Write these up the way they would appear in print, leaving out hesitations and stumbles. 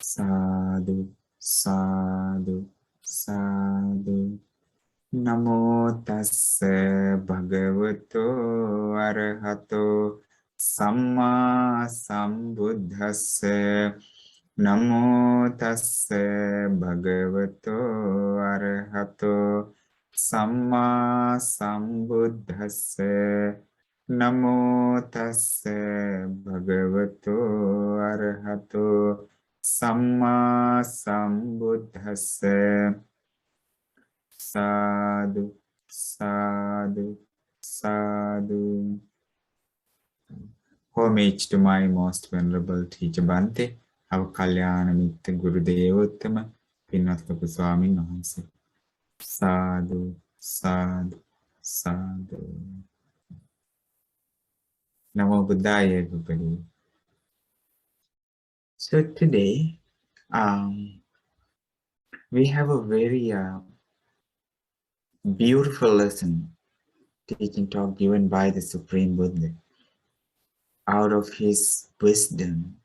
Sadhu, sadhu, sadhu. Namo tassa bhagavato arahato samma sambuddhassa. Namo tassa bhagavato arahato samma sambuddhassa. Namo tassa bhagavato arahato samma sambuddhassa. Sadhu, sadhu, sadhu. Homage to my most venerable teacher Bhante, our Kalyana Mitta Gurudeva Uttama, Pinnath Loku Swamin Wahanse. Sadhu, sadhu, sadhu. Namo Buddhaya, everybody. So today, we have a very beautiful lesson, teaching talk given by the Supreme Buddha. Out of his wisdom,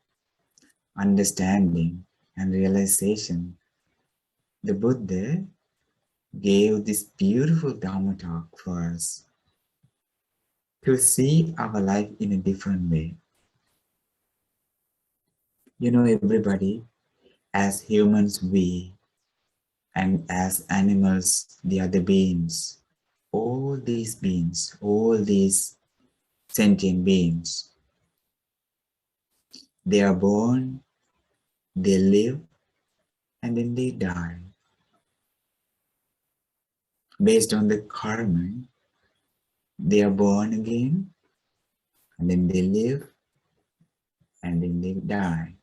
understanding, and realization, the Buddha gave this beautiful Dhamma talk for us to see our life in a different way. You know, everybody, as humans, we, and as animals, the other beings, all these beings, all these sentient beings, they are born, they live, and then they die. Based on the karma, they are born again, and then they live, and then they die.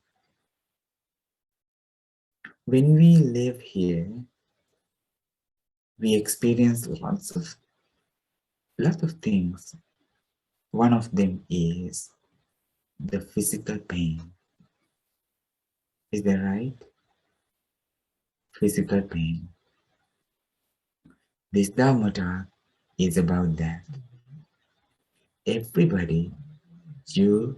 When we live here, we experience lots of things. One of them is the physical pain. Is that right? Physical pain. This Dhamma talk is about that. Everybody, you,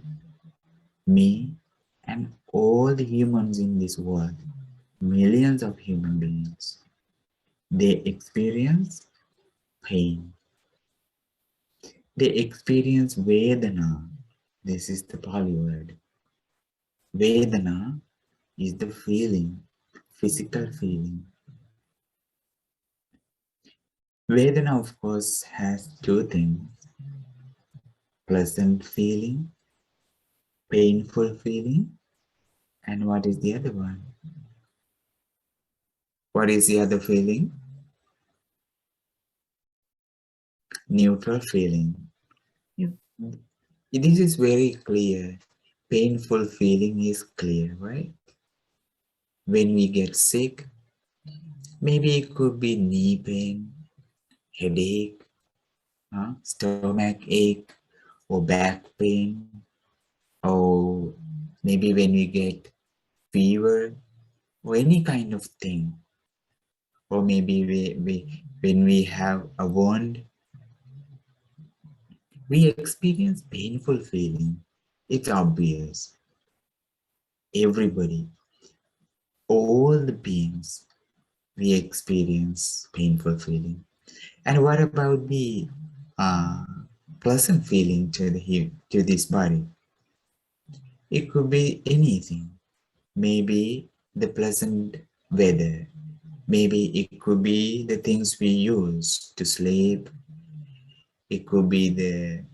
me, and all the humans in this world, millions of human beings, they experience pain. They experience Vedana. This is the Pali word. Vedana is the feeling, physical feeling. Vedana, of course, has two things: pleasant feeling, painful feeling, and what is the other one? What is the other feeling? Neutral feeling. This is very clear. Painful feeling is clear, right? When we get sick, maybe it could be knee pain, headache, stomach ache, or back pain, or maybe when we get fever, or any kind of thing, or maybe when we have a wound, we experience painful feeling. It's obvious. Everybody, all the beings, we experience painful feeling. And what about the pleasant feeling to this body? It could be anything. Maybe the pleasant weather. Maybe it could be the things we use to sleep. It could be the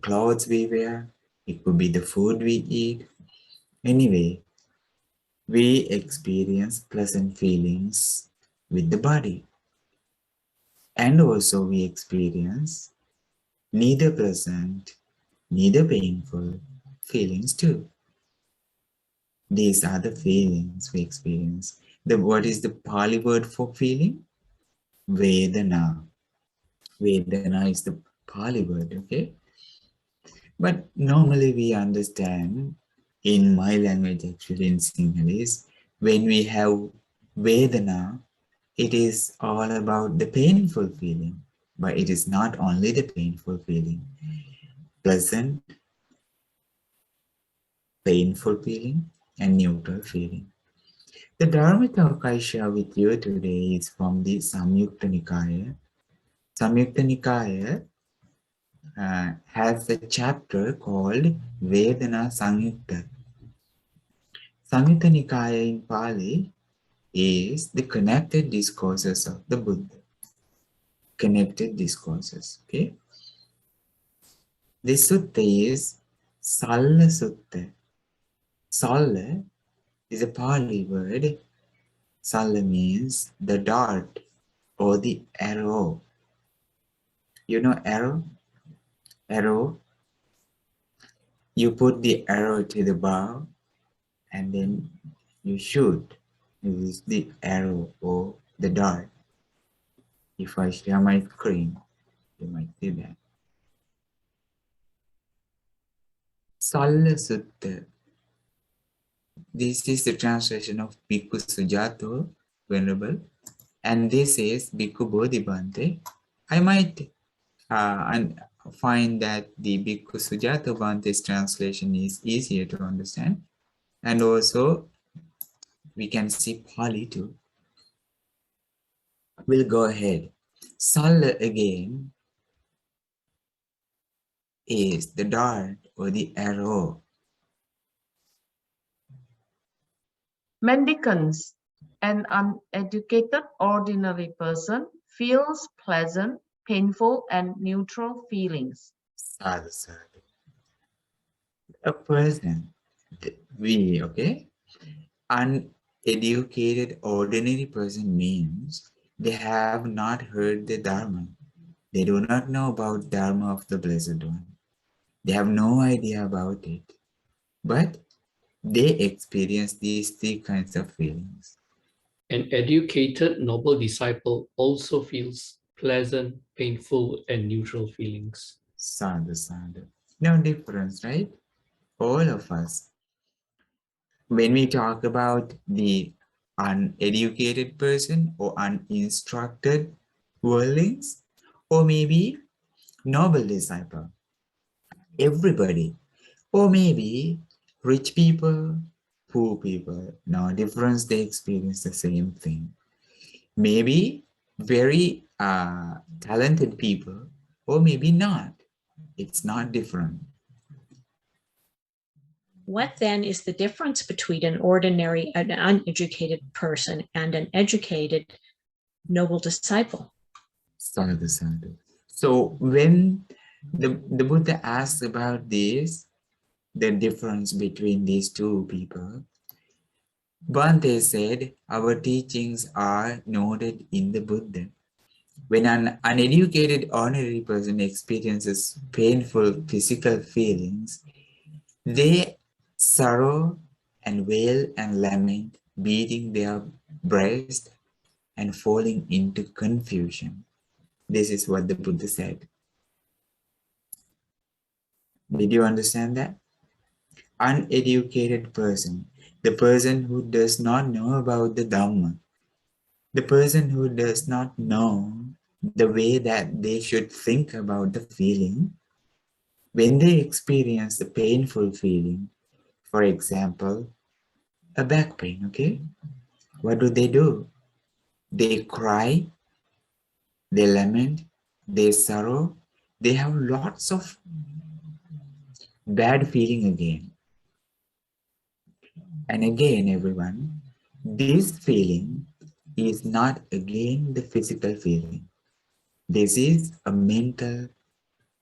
clothes we wear. It could be the food we eat. Anyway, we experience pleasant feelings with the body. And also we experience neither pleasant, neither painful feelings too. These are the feelings we experience. What is the Pali word for feeling? Vedana. Vedana is the Pali word, okay? But normally we understand, in my language actually in Sinhalese, when we have Vedana, it is all about the painful feeling. But it is not only the painful feeling. Pleasant, painful feeling, and neutral feeling. The Dharma talk I share with you today is from the Samyukta Nikaya. Samyukta Nikaya has a chapter called Vedana Samyukta. Samyukta Nikaya in Pali is the connected discourses of the Buddha. Connected discourses, okay? This sutta is Sallasutta. Salla is a Pali word. Salla means the dart or the arrow. You know arrow? Arrow. You put the arrow to the bow and then you shoot. It is the arrow or the dart. If I share my screen, you might see that. Sallasutta. This is the translation of Bhikkhu Sujato, Venerable, and this is Bhikkhu Bodhibhante. I might find that the Bhikkhu Sujato Bhante's translation is easier to understand, and also we can see Pali too. We'll go ahead. Salla again is the dart or the arrow. Mendicants, an uneducated ordinary person, feels pleasant, painful, and neutral feelings. Sadhu, sadhu. A person, okay? Uneducated ordinary person means they have not heard the Dharma. They do not know about Dharma of the Blessed One. They have no idea about it. But they experience these three kinds of feelings. An educated noble disciple also feels pleasant, painful, and neutral feelings. Sadhu, sadhu. No difference, right? All of us. When we talk about the uneducated person or uninstructed worldlings, or maybe noble disciple, everybody, or maybe rich people, poor people, no difference, they experience the same thing. Maybe very talented people, or maybe not. It's not different. What then is the difference between an ordinary and uneducated person and an educated noble disciple? Sadhu, sadhu. So when the Buddha asks about this, the difference between these two people, Bhante said, our teachings are noted in the Buddha. When an uneducated ordinary person experiences painful physical feelings, they sorrow and wail and lament, beating their breast and falling into confusion. This is what the Buddha said. Did you understand that? Uneducated person, the person who does not know about the Dhamma, the person who does not know the way that they should think about the feeling, when they experience the painful feeling, for example, a back pain, okay? What do? They cry, they lament, they sorrow, they have lots of bad feeling again. And again, everyone, this feeling is not again the physical feeling. This is a mental,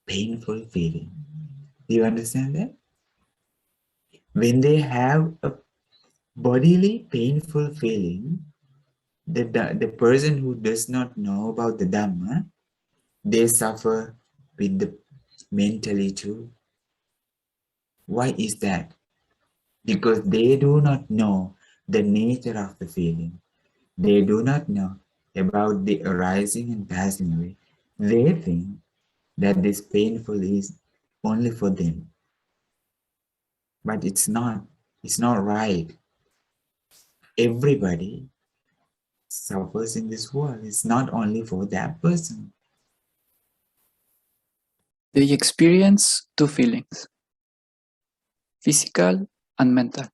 painful feeling. Do you understand that? When they have a bodily painful feeling, the person who does not know about the Dhamma, they suffer with the mentally too. Why is that? Because they do not know the nature of the feeling. They do not know about the arising and passing away. They think that this painful is only for them. But it's not. It's not right. Everybody suffers in this world. It's not only for that person. They experience two feelings, physical and mental.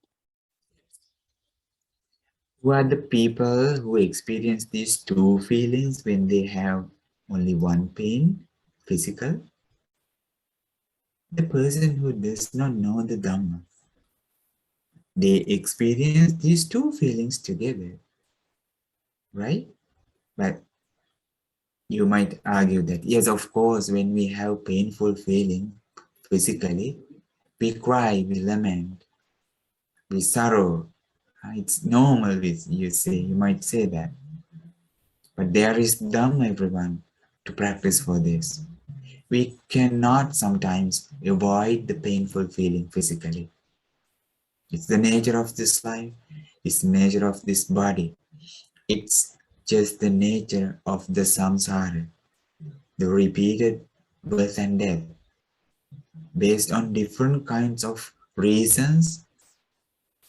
Who are the people who experience these two feelings when they have only one pain, physical? The person who does not know the Dhamma. They experience these two feelings together, right? But you might argue that, yes, of course, when we have painful feeling physically, we cry, we lament, we sorrow. It's normal, you might say that. But there is Dhamma, everyone, to practice for this. We cannot sometimes avoid the painful feeling physically. It's the nature of this life. It's the nature of this body. It's just the nature of the samsara, the repeated birth and death, based on different kinds of reasons.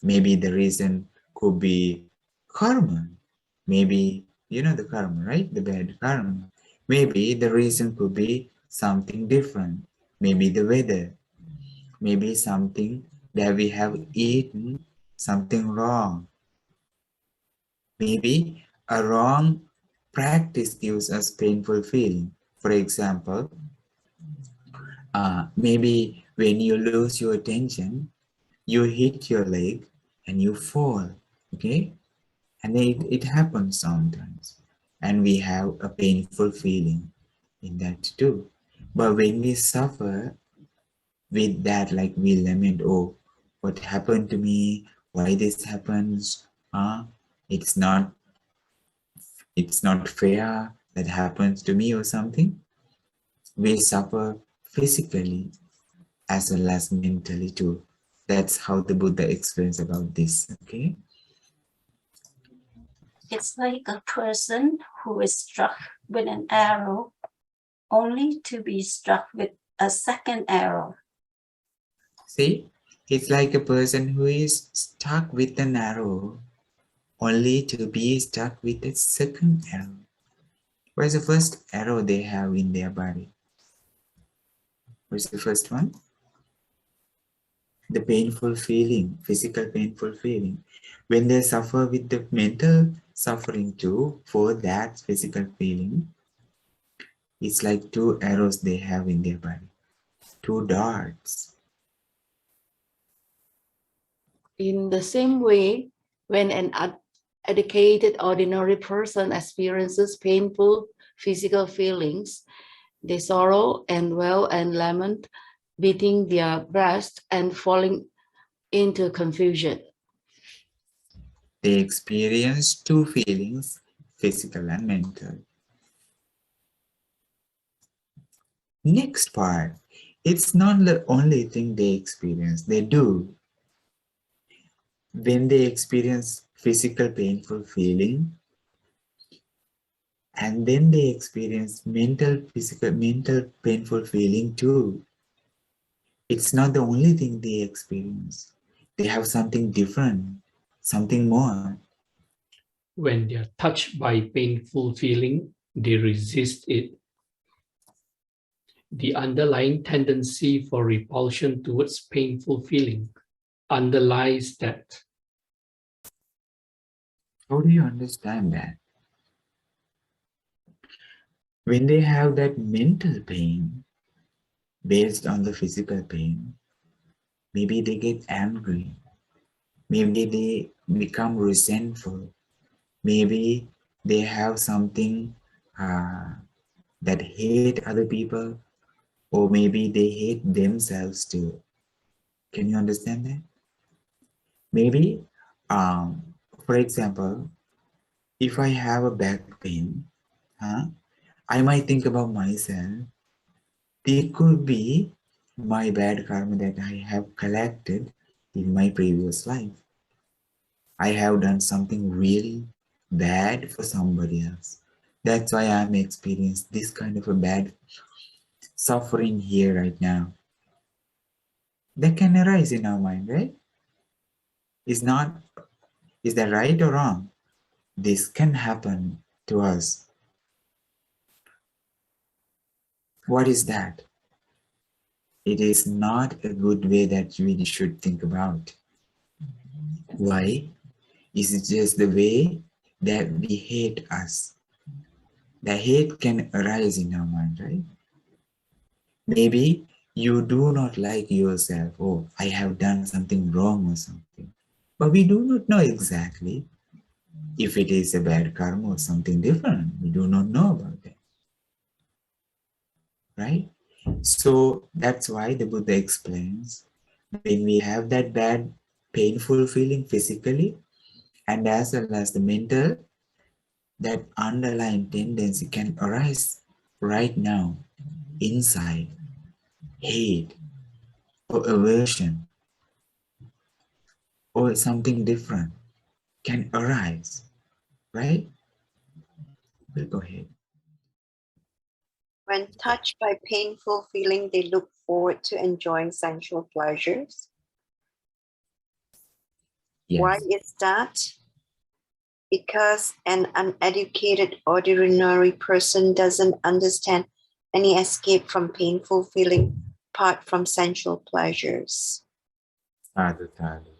Maybe the reason could be karma. Maybe, you know the karma, right? The bad karma. Maybe the reason could be something different. Maybe the weather. Maybe something that we have eaten, something wrong. Maybe a wrong practice gives us painful feeling. For example, maybe when you lose your attention, you hit your leg and you fall, okay? And it happens sometimes. And we have a painful feeling in that too. But when we suffer with that, like we lament, oh, what happened to me? Why this happens? It's not fair that happens to me or something. We suffer physically as well as mentally too. That's how the Buddha explains about this, okay? It's like a person who is struck with an arrow only to be struck with a second arrow. See, it's like a person who is stuck with an arrow only to be stuck with a second arrow. Where's the first arrow they have in their body? Where's the first one? The painful feeling, physical painful feeling. When they suffer with the mental suffering too, for that physical feeling, it's like two arrows they have in their body, two darts. In the same way, when an educated ordinary person experiences painful physical feelings, they sorrow and wail and lament, beating their breast and falling into confusion. They experience two feelings, physical and mental. Next part, it's not the only thing they experience, they do. When they experience physical painful feeling, and then they experience mental painful feeling too. It's not the only thing they experience. They have something different, something more. When they are touched by painful feeling, they resist it. The underlying tendency for repulsion towards painful feeling underlies that. How do you understand that? When they have that mental pain based on the physical pain, maybe they get angry, maybe they become resentful, maybe they have something that hate other people, or maybe they hate themselves too. Can you understand that? Maybe, for example, if I have a back pain, I might think about myself. It could be my bad karma that I have collected in my previous life. I have done something really bad for somebody else. That's why I'm experiencing this kind of a bad suffering here right now. That can arise in our mind, right? Is that right or wrong? This can happen to us. What is that? It is not a good way that we should think about. Why? Is it just the way that we hate us? The hate can arise in our mind, right? Maybe you do not like yourself. Oh, I have done something wrong or something. But we do not know exactly if it is a bad karma or something different. We do not know about that. Right? So that's why the Buddha explains when we have that bad, painful feeling physically and as well as the mental, that underlying tendency can arise right now inside, hate or aversion or something different can arise, right? We'll go ahead. When touched by painful feeling, they look forward to enjoying sensual pleasures. Yes. Why is that? Because an uneducated, ordinary person doesn't understand any escape from painful feeling apart from sensual pleasures. Sadhu, sadhu.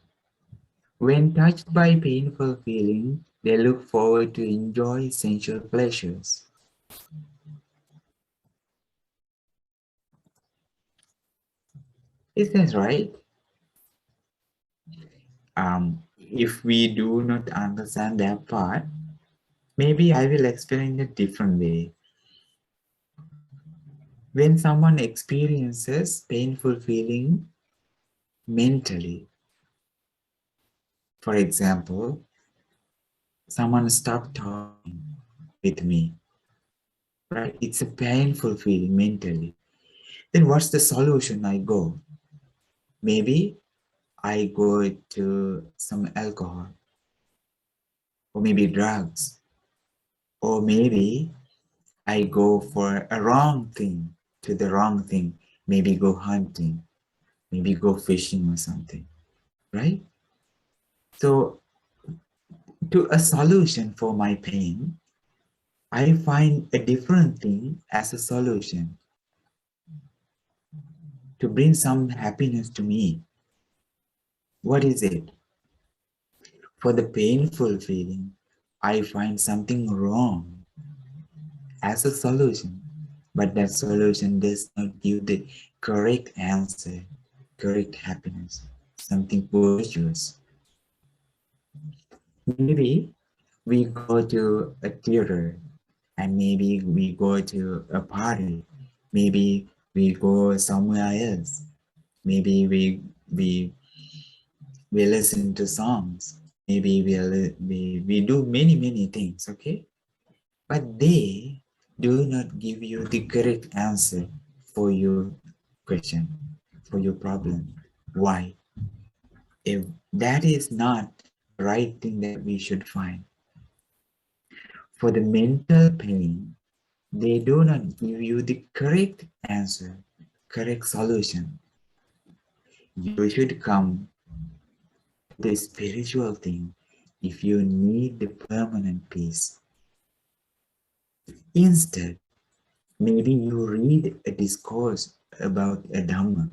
When touched by painful feeling, they look forward to enjoy sensual pleasures. Is that right? If we do not understand that part, maybe I will explain it a different way. When someone experiences painful feeling mentally, for example, someone stopped talking with me, right? It's a painful feeling mentally. Then what's the solution I go? Maybe I go to some alcohol, or maybe drugs, or maybe I go for a wrong thing to the wrong thing, maybe go hunting, maybe go fishing or something, right? So to a solution for my pain, I find a different thing as a solution to bring some happiness to me. What is it? For the painful feeling, I find something wrong as a solution, but that solution does not give the correct answer, correct happiness, something virtuous. Maybe we go to a theater and maybe we go to a party, maybe we go somewhere else, maybe we listen to songs, maybe we do many things, okay? But they do not give you the correct answer for your question, for your problem. Why? If that is not the right thing that we should find. For the mental pain, they do not give you the correct answer, correct solution. You should come to the spiritual thing if you need the permanent peace. Instead, maybe you read a discourse about a Dhamma.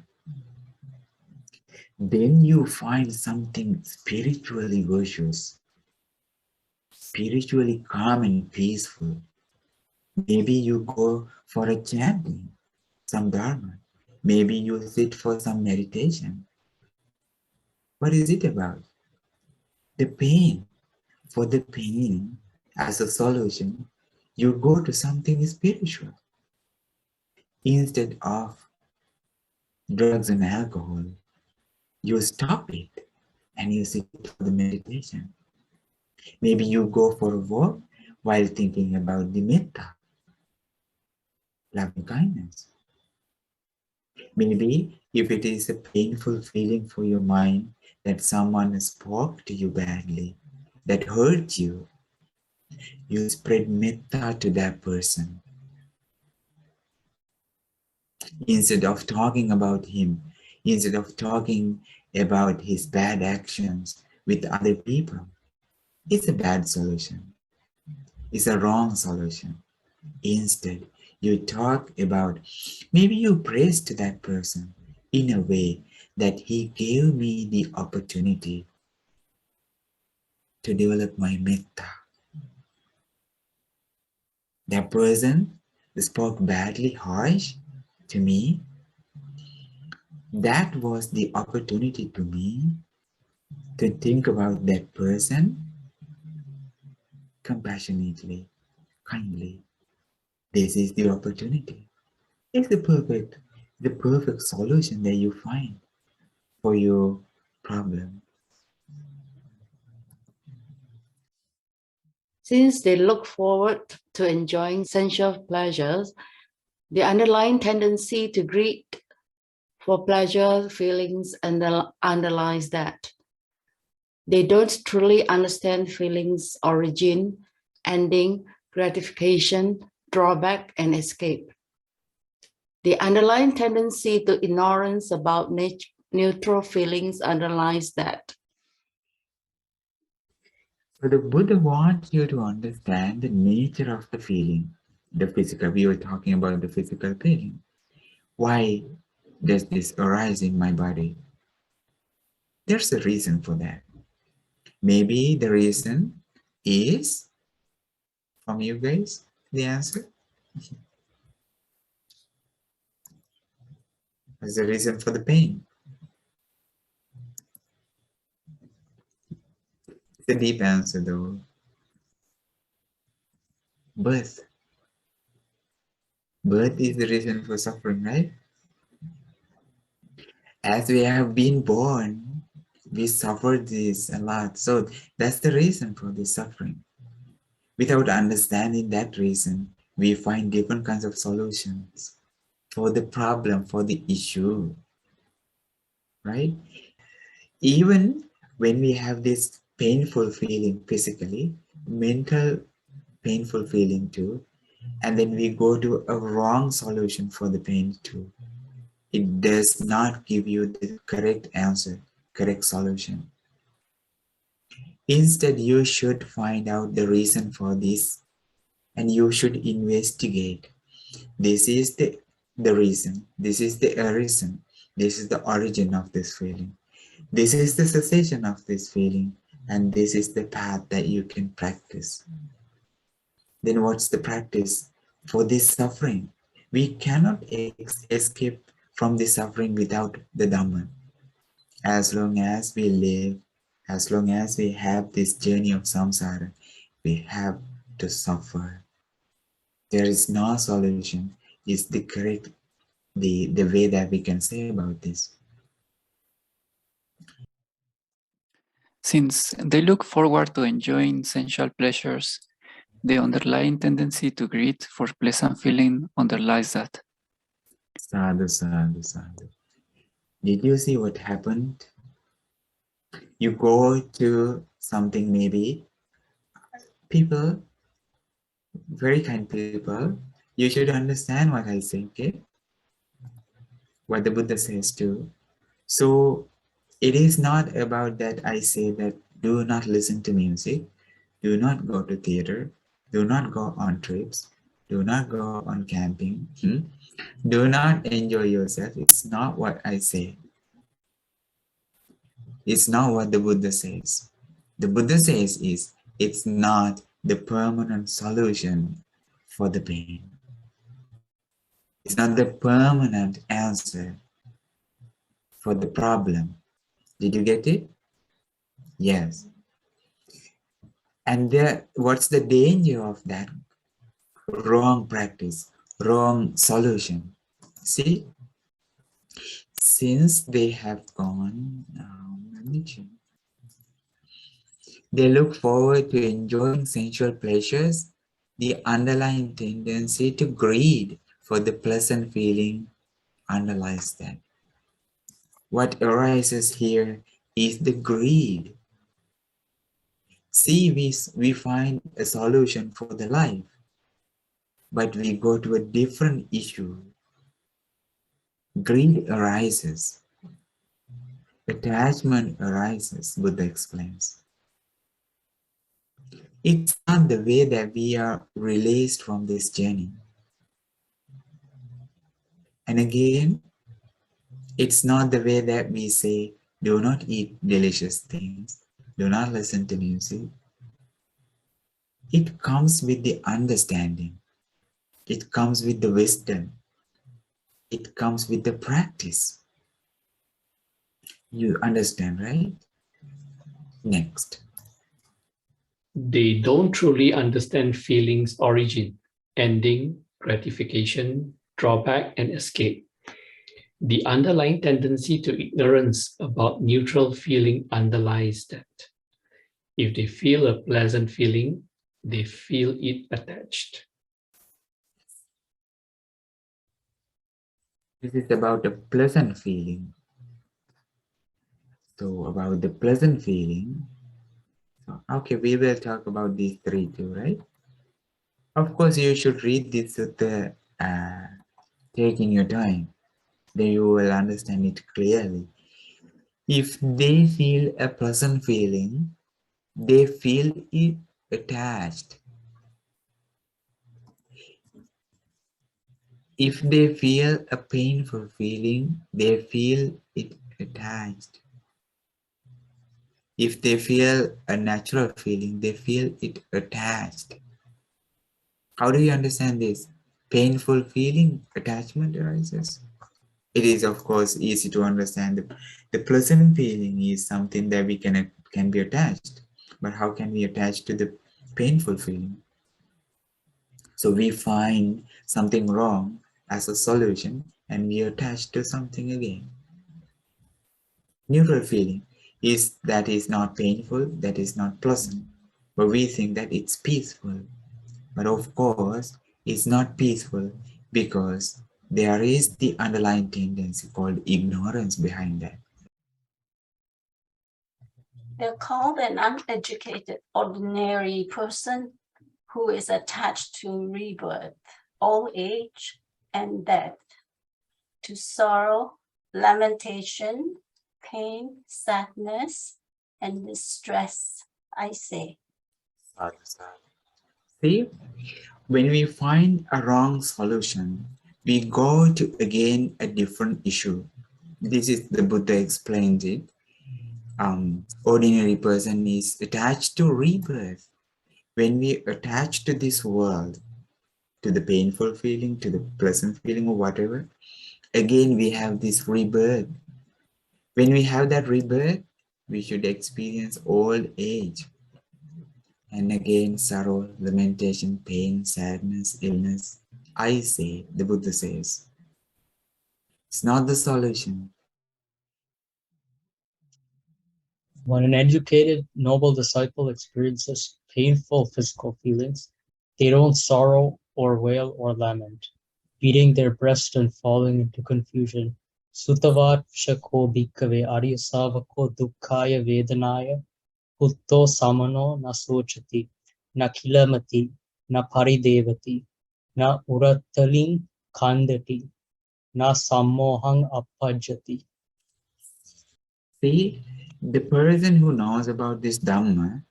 Then you find something spiritually virtuous, spiritually calm and peaceful. Maybe you go for a chanting, some Dharma. Maybe you sit for some meditation. What is it about? The pain. For the pain, as a solution, you go to something spiritual. Instead of drugs and alcohol, you stop it and you sit for the meditation. Maybe you go for a walk while thinking about the metta, loving kindness. Maybe if it is a painful feeling for your mind that someone spoke to you badly, that hurt you, you spread metta to that person. Instead of talking about him, instead of talking about his bad actions with other people, it's a bad solution. It's a wrong solution. Instead, you talk about, maybe you praise to that person in a way that he gave me the opportunity to develop my metta. That person spoke badly harsh to me. That was the opportunity to me to think about that person compassionately, kindly. This is the opportunity. It's the perfect solution that you find for your problem. Since they look forward to enjoying sensual pleasures, the underlying tendency to greed for pleasure feelings underlies that. They don't truly understand feelings' origin, ending, gratification, drawback, and escape. The underlying tendency to ignorance about neutral feelings underlies that. So the Buddha wants you to understand the nature of the feeling, the physical. We were talking about the physical feeling. Why does this arise in my body? There's a reason for that. Maybe the reason is, from you guys, the answer? What's the reason for the pain? It's a deep answer though. Birth. Birth is the reason for suffering, right? As we have been born, we suffer this a lot. So that's the reason for this suffering. Without understanding that reason, we find different kinds of solutions for the problem, for the issue, right? Even when we have this painful feeling physically, mental painful feeling too, and then we go to a wrong solution for the pain too, it does not give you the correct answer, correct solution. Instead, you should find out the reason for this and you should investigate. This is the reason. This is the reason. This is the origin of this feeling. This is the cessation of this feeling. And this is the path that you can practice. Then what's the practice for this suffering? We cannot escape from this suffering without the Dhamma. As long as we live, as long as we have this journey of samsara, we have to suffer. There is no solution. Is the correct the way that we can say about this. Since they look forward to enjoying sensual pleasures, the underlying tendency to greed for pleasant feeling underlies that. Sadhu, sadhu, sadhu. Did you see what happened? You go to something, maybe people, very kind people, you should understand what I say, okay? What the Buddha says too. So it is not about that I say that do not listen to music, do not go to theater, do not go on trips, do not go on camping, do not enjoy yourself. It's not what I say. It's not what the Buddha says. The Buddha says is it's not the permanent solution for the pain. It's not the permanent answer for the problem. Did you get it? Yes. And what's the danger of that? Wrong practice, wrong solution. See, since they have gone, they look forward to enjoying sensual pleasures, the underlying tendency to greed for the pleasant feeling underlies that. What arises here is the greed. See, we find a solution for the life, but we go to a different issue. Greed arises. Attachment arises, Buddha explains. It's not the way that we are released from this journey. And again, it's not the way that we say, do not eat delicious things, Do not listen to music. It comes with the understanding. It comes with the wisdom. It comes with the practice. You understand, right? Next. They don't truly understand feelings' origin, ending, gratification, drawback, and escape. The underlying tendency to ignorance about neutral feeling underlies that. If they feel a pleasant feeling, they feel it attached. This is about a pleasant feeling. So about the pleasant feeling, okay, we will talk about these three too, right? Of course, you should read this with taking your time. Then you will understand it clearly. If they feel a pleasant feeling, they feel it attached. If they feel a painful feeling, they feel it attached. If they feel a natural feeling, they feel it attached. How do you understand this? Painful feeling, attachment arises. It is, of course, easy to understand. The pleasant feeling is something that we can be attached. But how can we attach to the painful feeling? So we find something wrong as a solution and we attach to something again. Neutral feeling is that is not painful, that is not pleasant, but we think that it's peaceful. But of course, it's not peaceful because there is the underlying tendency called ignorance behind that. They're called an uneducated, ordinary person who is attached to rebirth, old age, and death, to sorrow, lamentation, pain, sadness, and distress, I say. See, when we find a wrong solution, we go to again a different issue. This is the Buddha explained it. Ordinary person is attached to rebirth. When we attach to this world, to the painful feeling, to the pleasant feeling or whatever, again we have this rebirth. When we have that rebirth, we should experience old age. And again, sorrow, lamentation, pain, sadness, illness. I say, the Buddha says, it's not the solution. When an educated, noble disciple experiences painful physical feelings, they don't sorrow or wail or lament, beating their breast and falling into confusion. Sutavat shako bhikkhave arya savako dukkhaya vedanaya putto samano na sochati na kilamati na paridevati na urataling kandati na sammohang appajjati. See, the person who knows about this Dhamma,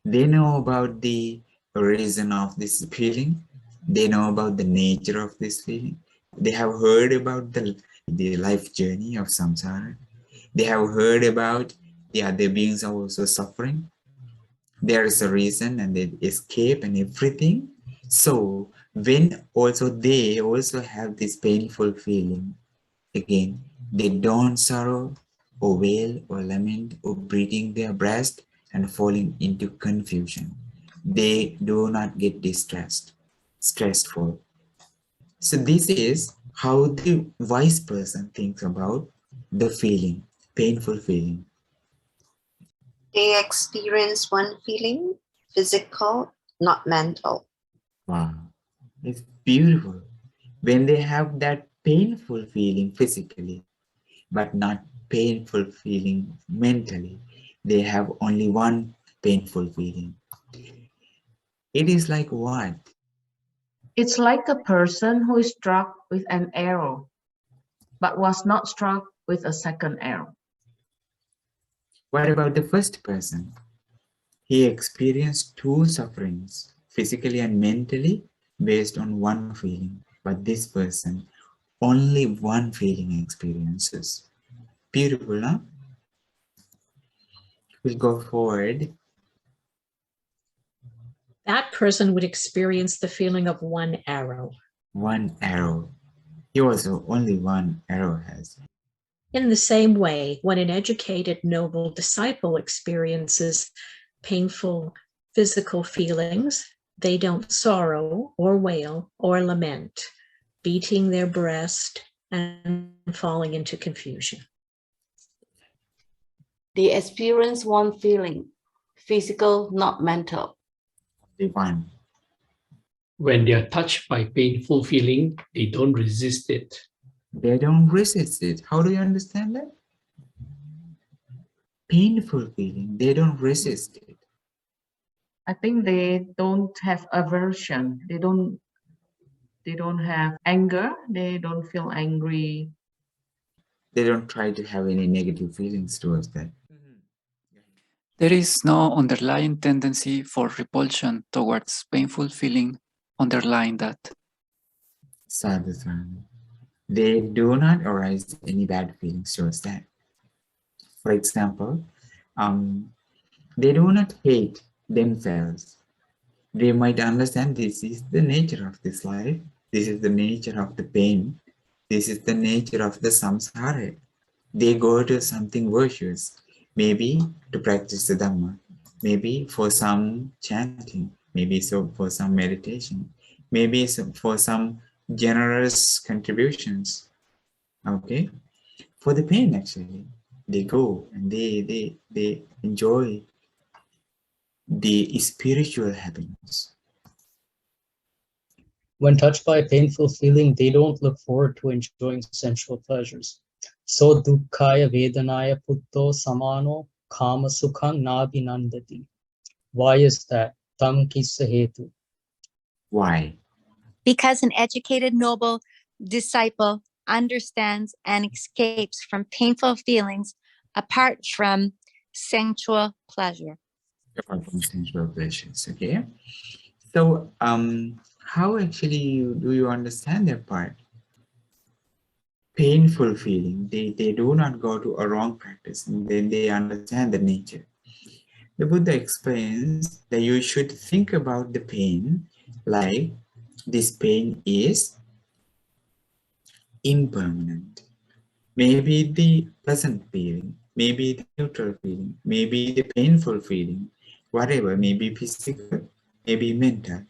they know about the reason of this feeling. They know about the nature of this feeling. They have heard about the life journey of samsara. They have heard about the other beings are also suffering. There is a reason and they escape and everything. So when also they also have this painful feeling, again, they don't sorrow or wail or lament or beating their breast and falling into confusion. They do not get distressed, stressful. So this is how the wise person thinks about the feeling, painful feeling. They experience one feeling, physical, not mental. Wow, it's beautiful. When they have that painful feeling physically, but not painful feeling mentally, they have only one painful feeling. It is like what? It's like a person who is struck with an arrow, but was not struck with a second arrow. What about the first person? He experienced two sufferings, physically and mentally, based on one feeling. But this person, only one feeling experiences. Beautiful, huh? We'll go forward. That person would experience the feeling of one arrow. One arrow. He also only one arrow has. In the same way, when an educated, noble disciple experiences painful physical feelings, they don't sorrow or wail or lament, beating their breast and falling into confusion. They experience one feeling, physical, not mental. The one. When they are touched by painful feeling, they don't resist it. They don't resist it. How do you understand that? Painful feeling, they don't resist it. I think they don't have aversion. They don't have anger. They don't feel angry. They don't try to have any negative feelings towards that. There is no underlying tendency for repulsion towards painful feeling underlying that. Sadhu, sadhu. They do not arise any bad feelings towards that. For example, they do not hate themselves. They might understand this is the nature of this life. This is the nature of the pain. This is the nature of the samsara. They go to something virtuous, maybe to practice the Dhamma, maybe for some chanting, maybe so for some meditation, maybe for some generous contributions. Okay, for the pain actually, they go and they enjoy the spiritual happiness. When touched by a painful feeling, they don't look forward to enjoying sensual pleasures. So dukkhaya vedanaya putto samano kama sukhang nabhinandati. Why is that? Tam kissa hetu. Why? Because an educated, noble disciple understands and escapes from painful feelings apart from sensual pleasure. Apart from sensual pleasures, okay? So, how actually do you understand that part? Painful feeling, they do not go to a wrong practice, and then they understand the nature. The Buddha explains that you should think about the pain like this pain is impermanent. Maybe the pleasant feeling, maybe the neutral feeling, maybe the painful feeling, whatever, maybe physical, maybe mental,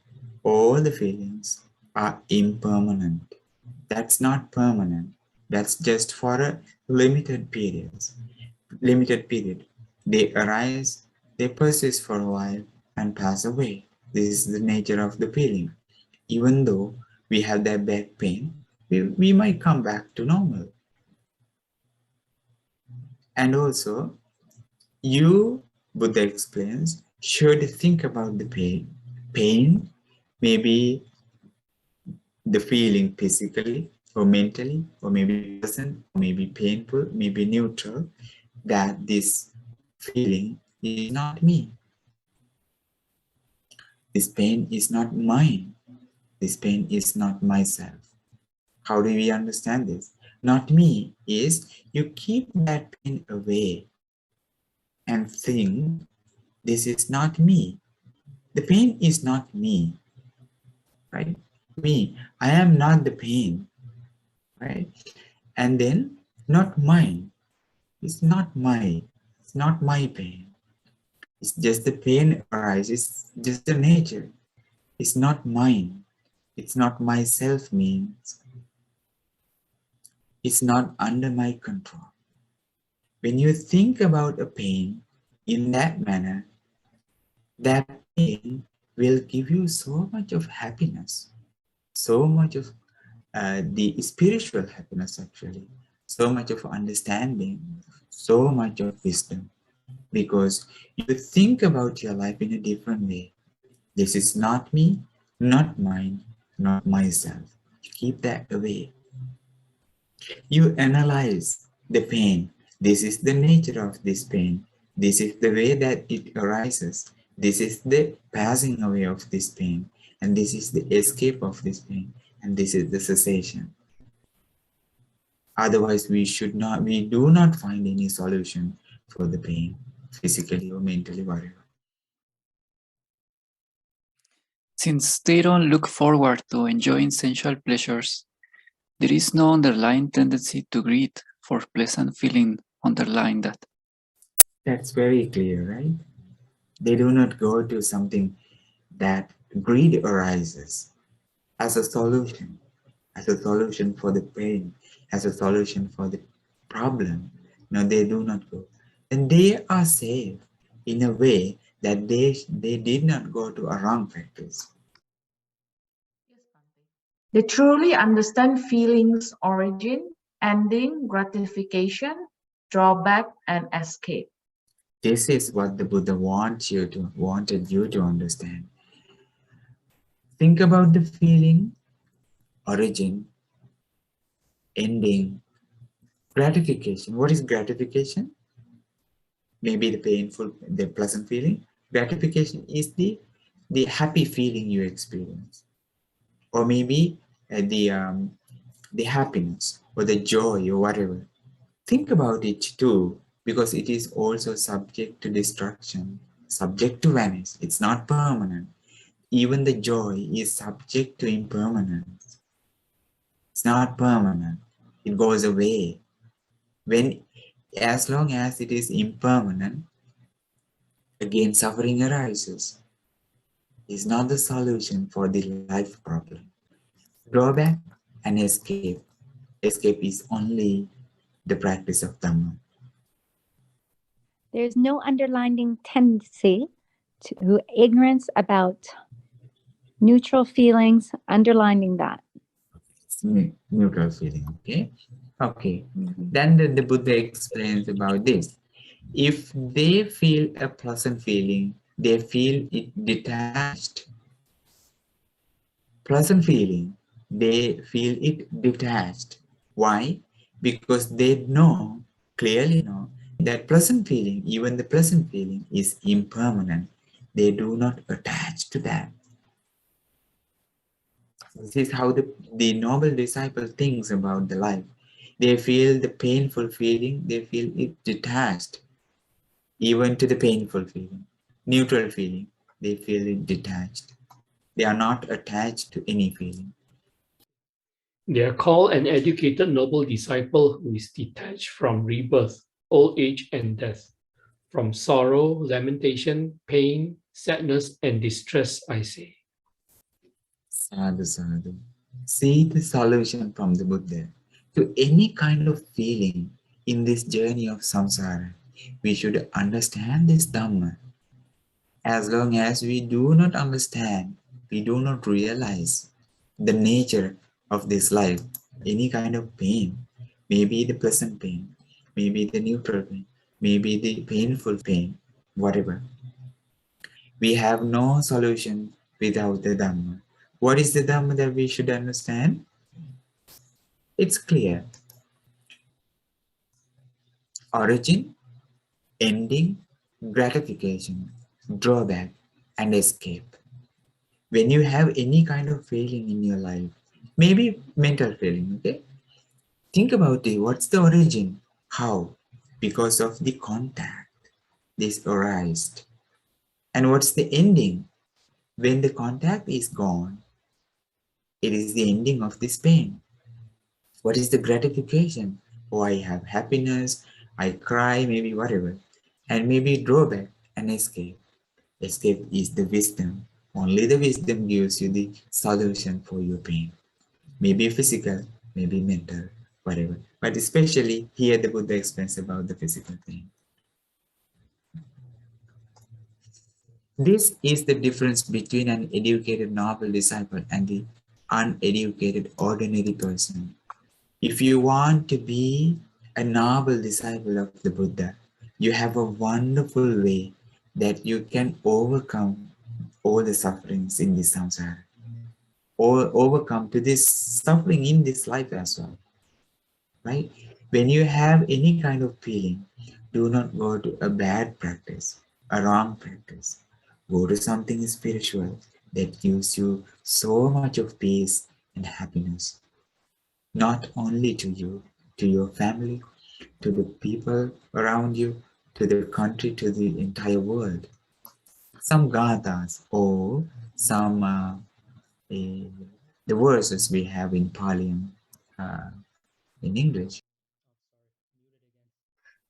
all the feelings are impermanent. That's not permanent. That's just for a limited period. They arise, they persist for a while and pass away. This is the nature of the feeling. Even though we have that back pain, we might come back to normal. And also, you, Buddha explains, should think about the pain, maybe the feeling physically or mentally, or maybe pleasant, or maybe painful, maybe neutral, that this feeling is not me. This pain is not mine. This pain is not myself. How do we understand this? Not me is you keep that pain away and think, this is not me. The pain is not me, right? Me, I am not the pain, right? And then not mine. It's not my pain. It's just the pain arises, just the nature. It's not mine. It's not myself means. It's not under my control. When you think about a pain in that manner, that pain will give you so much of happiness, so much of the spiritual happiness actually, so much of understanding, so much of wisdom, because you think about your life in a different way. This is not me, not mine, not myself. You keep that away. You analyze the pain. This is the nature of this pain. This is the way that it arises. This is the passing away of this pain. And this is the escape of this pain. And this is the cessation. Otherwise, we do not find any solution for the pain, physically or mentally, whatever. Since they don't look forward to enjoying sensual pleasures, there is no underlying tendency to greed for pleasant feeling underlying that. That's very clear, right? They do not go to something that greed arises as a solution for the pain, as a solution for the problem. No, they do not go. And they are safe in a way that they did not go to a wrong practice. They truly understand feelings' origin, ending, gratification, drawback, and escape. This is what the Buddha wanted you to understand. Think about the feeling, origin, ending, gratification. What is gratification? Maybe the pleasant feeling. Gratification is the happy feeling you experience, or maybe the happiness or the joy or whatever. Think about it too, because it is also subject to destruction, subject to vanish. It's not permanent. Even the joy is subject to impermanence. It's not permanent. It goes away. As long as it is impermanent, again suffering arises. It's not the solution for the life problem. Drawback and escape. Escape is only the practice of Dhamma. There's no underlying tendency to ignorance about neutral feelings, underlining that. It's neutral feeling, okay? Okay. Then the Buddha explains about this. If they feel a pleasant feeling, they feel it detached. Pleasant feeling, they feel it detached. Why? Because they clearly know, that pleasant feeling, even the pleasant feeling, is impermanent. They do not attach to that. This is how the noble disciple thinks about the life. They feel the painful feeling, they feel it detached, even to the painful feeling. Neutral feeling, they feel it detached. They are not attached to any feeling. They are called an educated noble disciple who is detached from rebirth, old age, and death, from sorrow, lamentation, pain, sadness, and distress, I say. Sadhu, sadhu. See the solution from the Buddha. To any kind of feeling in this journey of samsara, we should understand this Dhamma. As long as we do not understand, we do not realize the nature of this life, any kind of pain, maybe the pleasant pain, maybe the neutral pain, maybe the painful pain, whatever. We have no solution without the Dhamma. What is the Dhamma that we should understand? It's clear. Origin, ending, gratification, drawback, and escape. When you have any kind of feeling in your life, maybe mental feeling, okay? Think about it. What's the origin? How? Because of the contact, this arises. And what's the ending? When the contact is gone, it is the ending of this pain. What is the gratification? Oh, I have happiness, I cry, maybe whatever. And maybe drawback and escape. Escape is the wisdom. Only the wisdom gives you the solution for your pain. Maybe physical, maybe mental, whatever. But especially here the Buddha explains about the physical pain. This is the difference between an educated noble disciple and the uneducated ordinary person. If you want to be a noble disciple of the Buddha, you have a wonderful way that you can overcome all the sufferings in this samsara, or overcome to this suffering in this life as well, right? When you have any kind of feeling, do not go to a bad practice, a wrong practice. Go to something spiritual that gives you so much of peace and happiness, not only to you, to your family, to the people around you, to the country, to the entire world. Some gathas or some the verses we have in Pali in English.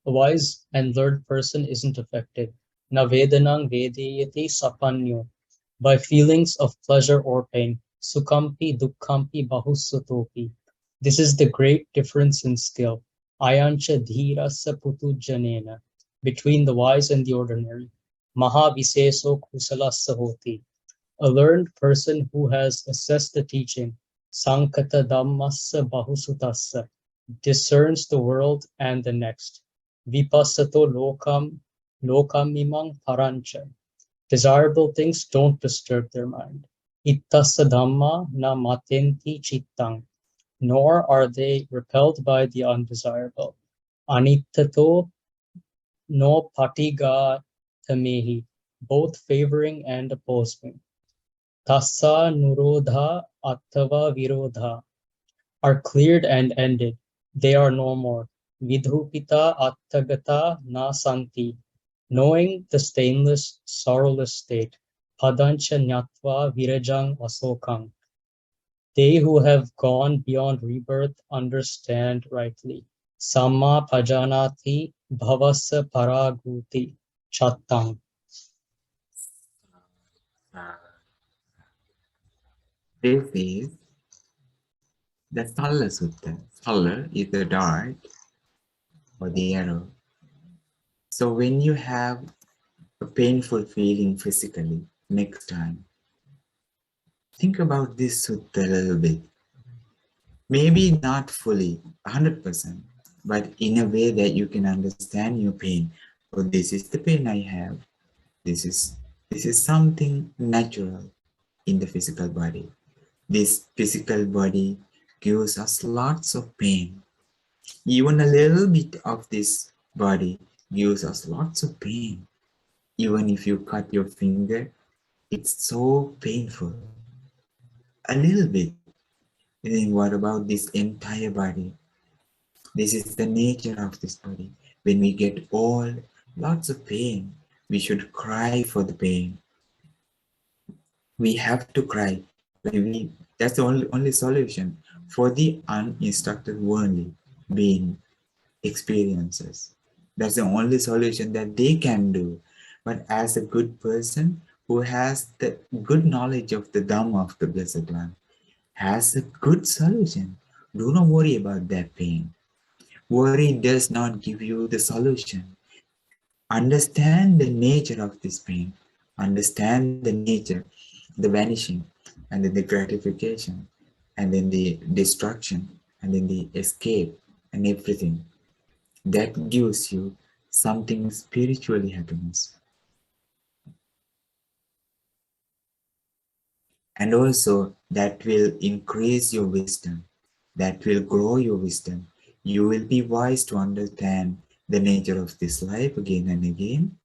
A wise and learned person isn't affected. Na vedanang vedayati sapanyo, by feelings of pleasure or pain. Sukhampi dukkhampi bahusutopi. This is the great difference in skill. Ayancha dhirasa putujanena, between the wise and the ordinary. Mahaviseso kusalasa hoti. A learned person who has assessed the teaching, Sankata dhammassa bahusutassa, discerns the world and the next. Vipassato lokamimang parancha. Desirable things don't disturb their mind. Ittassa dhamma na matenti chittang, nor are they repelled by the undesirable. Anittato no patiga tamehi, both favoring and opposing. Tassa nurodha attava virodha, are cleared and ended. They are no more. Vidhupita attagata na santi, knowing the stainless, sorrowless state. Padancha nyatva virajang asokang. They who have gone beyond rebirth understand rightly. Samma pajanati bhavasa paraguti chattang. This is the Sallasutta. Salla is the dart or the arrow. So when you have a painful feeling physically, next time, think about this sutta a little bit. Maybe not fully, 100%, but in a way that you can understand your pain. Oh, this is the pain I have. This is something natural in the physical body. This physical body gives us lots of pain. Even a little bit of this body gives us lots of pain. Even if you cut your finger, it's so painful. A little bit. And then what about this entire body? This is the nature of this body. When we get old, lots of pain, we should cry for the pain. We have to cry. That's the only solution for the uninstructed worldly being experiences. That's the only solution that they can do. But as a good person who has the good knowledge of the Dhamma of the Blessed One, has a good solution. Do not worry about that pain. Worry does not give you the solution. Understand the nature of this pain. Understand the nature, the vanishing, and then the gratification, and then the destruction, and then the escape, and everything. That gives you something spiritually happiness. And also that will increase your wisdom. That will grow your wisdom. You will be wise to understand the nature of this life again and again.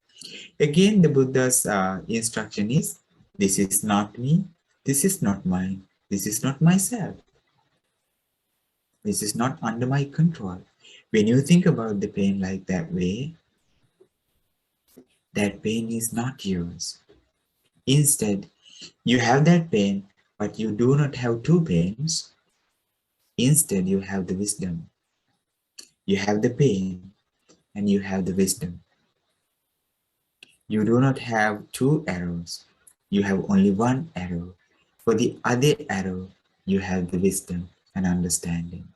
Again, the Buddha's instruction is, this is not me, this is not mine, this is not myself. This is not under my control. When you think about the pain like that way, that pain is not yours. Instead, you have that pain, but you do not have two pains. Instead, you have the wisdom. You have the pain and you have the wisdom. You do not have two arrows. You have only one arrow. For the other arrow, you have the wisdom and understanding.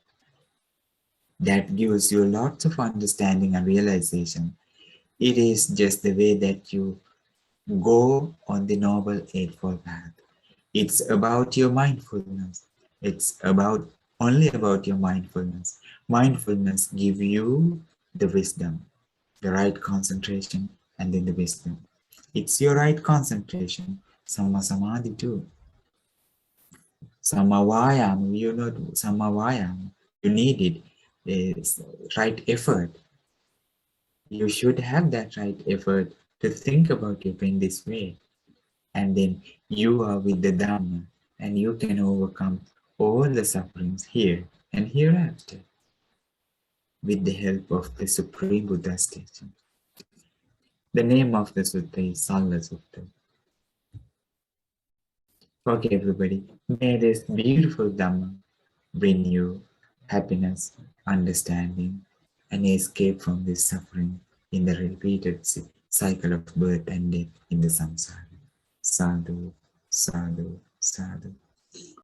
That gives you lots of understanding and realization. It is just the way that you go on the Noble Eightfold Path. It's about your mindfulness. It's only about your mindfulness. Mindfulness gives you the wisdom, the right concentration, and then the wisdom. It's your right concentration. Samma Samadhi too. Samma Vayam, you know, Samma Vayam, you need it. It's right effort. You should have that right effort to think about your pain this way. And then you are with the Dhamma and you can overcome all the sufferings here and hereafter with the help of the Supreme Buddha's teaching. The name of the sutta is Sallasutta. Okay, everybody, may this beautiful Dhamma bring you happiness, understanding, and escape from this suffering in the repeated cycle of birth and death in the samsara. Sadhu, sadhu, sadhu.